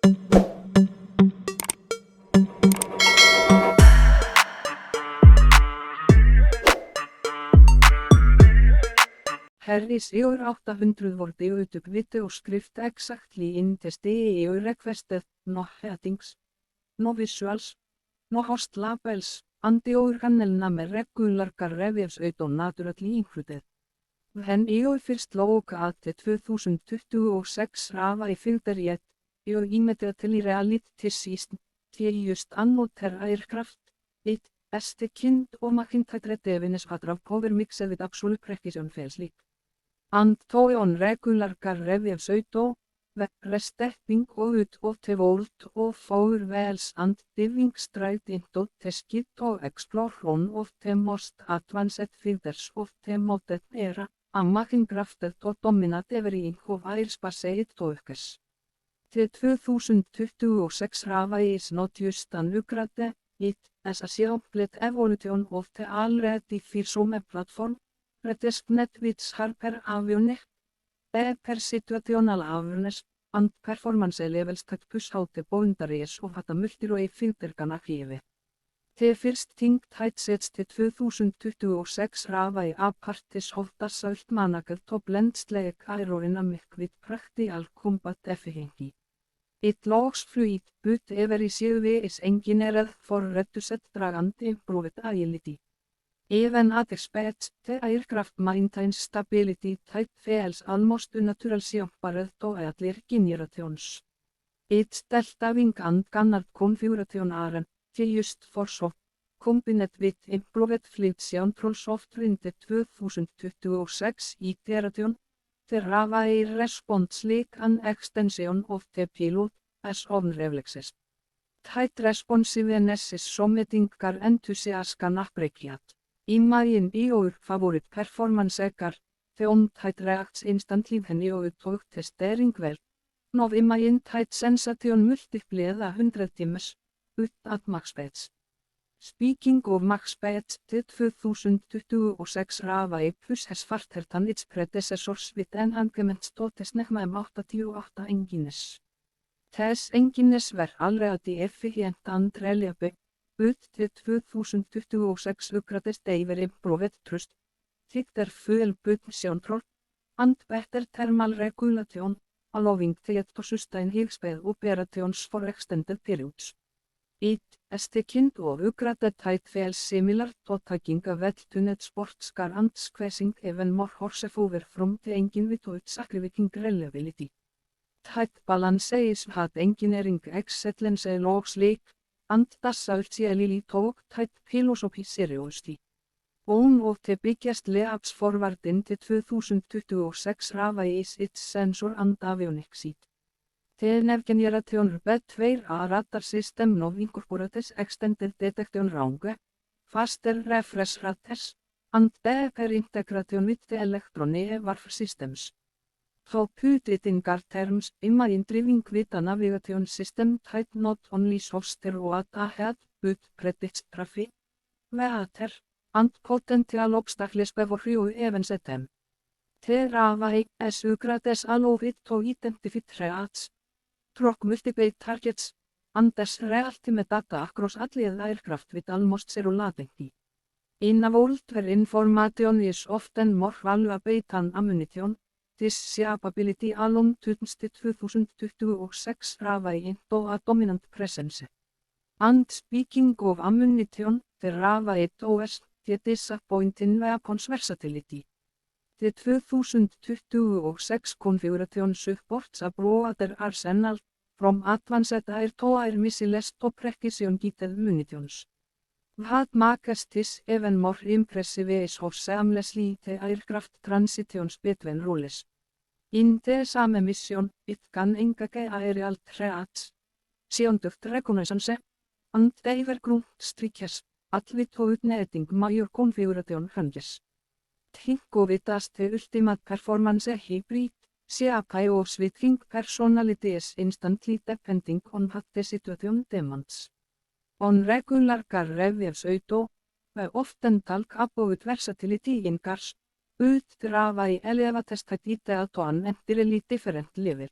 Harris year 800 word YouTube video script exactly in the year requested, no headings, no visuals, no host labels, and the channel name regular reviews auto naturally included. When you first look at the 2026 Rava filter yet, you immediately realize they used another aircraft, it, as the kind of Macintyre Devines of power mixed with absolute precision fails leak. And toy on regular reviews auto, stepping out of the world of four wheels and diving straight into the skid to explore one of the most advanced features of the modern era, a machine crafted to dominate every inch of airspace it touches. The 2026 Rava is not just an upgrade, it is a complete evolution of the already fearsome platform. Redesknet with sharper avionics, better situational awareness, and performance levels that push out the boundaries of what a multi-role filter can achieve. The first thing that sets the 2026 Rava apart is how the salt managed to blend sleek aerodynamic with practical combat efficiency. It looks fluid, but every CV is engineered for reduced drag and improved agility. Even at speeds, the aircraft maintains stability that feels almost unnatural compared to earlier generations. Its delta wing and canard configuration are used for shock, combined with improved flight control software in the 2026 iteration. The Rava Air responds like an extension of the pilot, as own reflexes. Tight responsiveness is something enthusiasts appreciate. In your favorite performance the on-tight reacts instantly when you talk the steering wheel. Now tight sensation multiply 100 times, but at max speeds. Speaking of max speeds, the 2026 Rava Plus has faster than its predecessors with enhancements to the Snecma M88 engines. These engines were already efficient and reliable. But the 2026 upgrades were improved thrust, thicker fuel burst control, and better thermal regulation, allowing it to sustain high-speed operations for extended periods. It is the kind of upgrade that feels similar to taking a well-tuned sports car and squeezing even more horsepower from the engine without sacrificing reliability. That balance is what engineering excellence looks like. And that's really took that philosophy seriously. One of the biggest leaps forward in the 2026 Rava is its sensor and avionics. The next generation B2 radar system now incorporates extended detection range, faster refresh rates, and deeper integration with the electronic warfare systems. To put it in car terms, imagine driving with a navigation system that not only shows the road ahead, but predicts traffic, weather, and potential obstacles before you even see them. The Rava is upgrades allow it to identify threats, track multiple targets, and share real-time data across all the aircraft with almost zero latency. In a world where information is often more valuable than ammunition, this capability alone turns the 2026 Rava into a dominant presence. And speaking of ammunition, the Rava OS the disappointing weapons versatility. The 2026 configuration supports a broader arsenal, from advanced air-to-air missiles to precision-guided munitions. What makes this even more impressive is how seamlessly the aircraft transitions between roles. In the same mission, it can engage aerial threats, conduct reconnaissance, and deliver ground strikes, all without needing major configuration changes. Think of it as the ultimate performance hybrid, CAPI switching personalities instantly depending on what the situation demands. On regular car reviews auto, we often talk about versatility in cars, but the Rava elevates that idea to an entirely different level.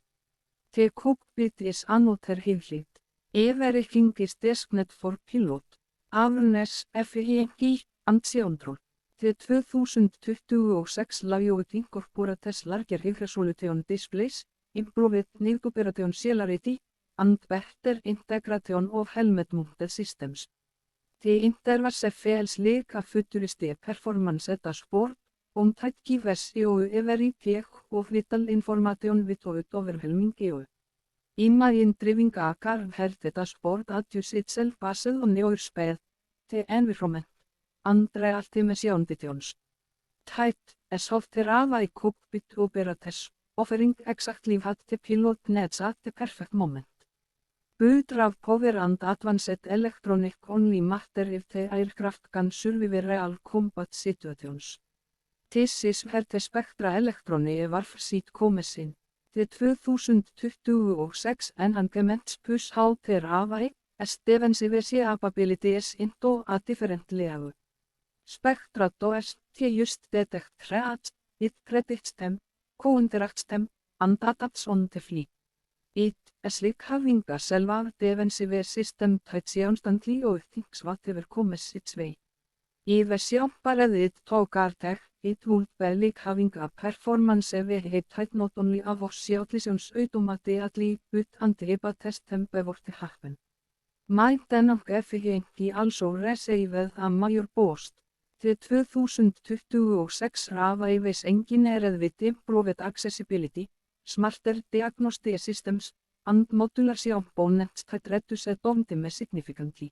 The cockpit is another highlight. Everything is designed for pilot, awareness, FEG, and control. The 2026 layout incorporates larger high-resolution displays, improved navigation celerity, and better integration of helmet-mounted systems. The interface feels like a futuristic performance dashboard, that gives you every piece of vital information without overwhelming you. Imagine-driving a car where the dashboard adjusts itself based on your speed, the environment, and real-time conditions. Tight, a software AI cockpit operates, offering exactly what the pilot needs at the perfect moment. But of power and advanced electronic only matter if the aircraft can survive real combat situations. This is where the Spectra Electronic Warfare comes in. The 2026 enhancements push out their AI as defensive capabilities into a different level. Spectra does just detect threats, it predicts them, counteract them, and adapts on the fly. It is like having a self-defensive system that constantly thinks whatever comes its way. If a simple it took attack, it would be like having a performance vehicle that not only avoids collisions automatically but anticipates them before they happen. Maintenance efficiency also received a major boost. The 2026 AI was engineered with improved accessibility, smarter diagnostic systems, and modular components that reduce downtime significantly.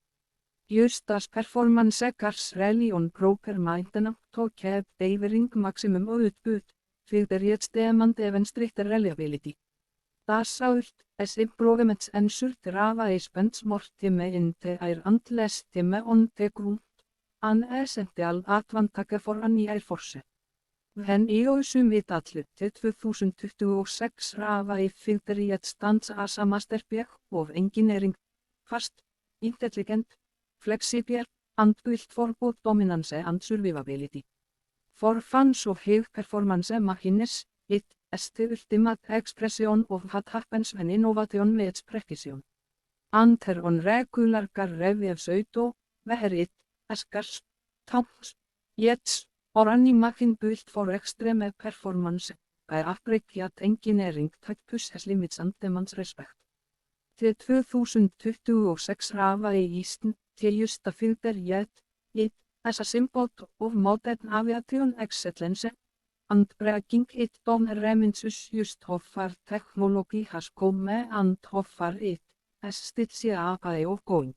Just as performance cars rely on proper maintenance to keep delivering maximum output, filters demand even stricter reliability. As result, as improvements ensure the AI spends more time in the air and less time on the ground, an essential advantage for any air force. When you sum it all, the 2026 AI filter stands as a masterpiece of engineering, fast, intelligent, flexible, and built for both dominance and survivability. For fans of high-performance machines, it is the ultimate expression of what happens when innovation meets precision. Enter on regular car reviews auto, where it, as cars, tanks, jets, or any machine built for extreme performance, by appropriate engineering that pushes limits and demands respect. The 2026 AI isn't just a filter yet, it is a symbol of modern aviation excellence, and breaking it down remains just how far technology has come and how far it is still ongoing.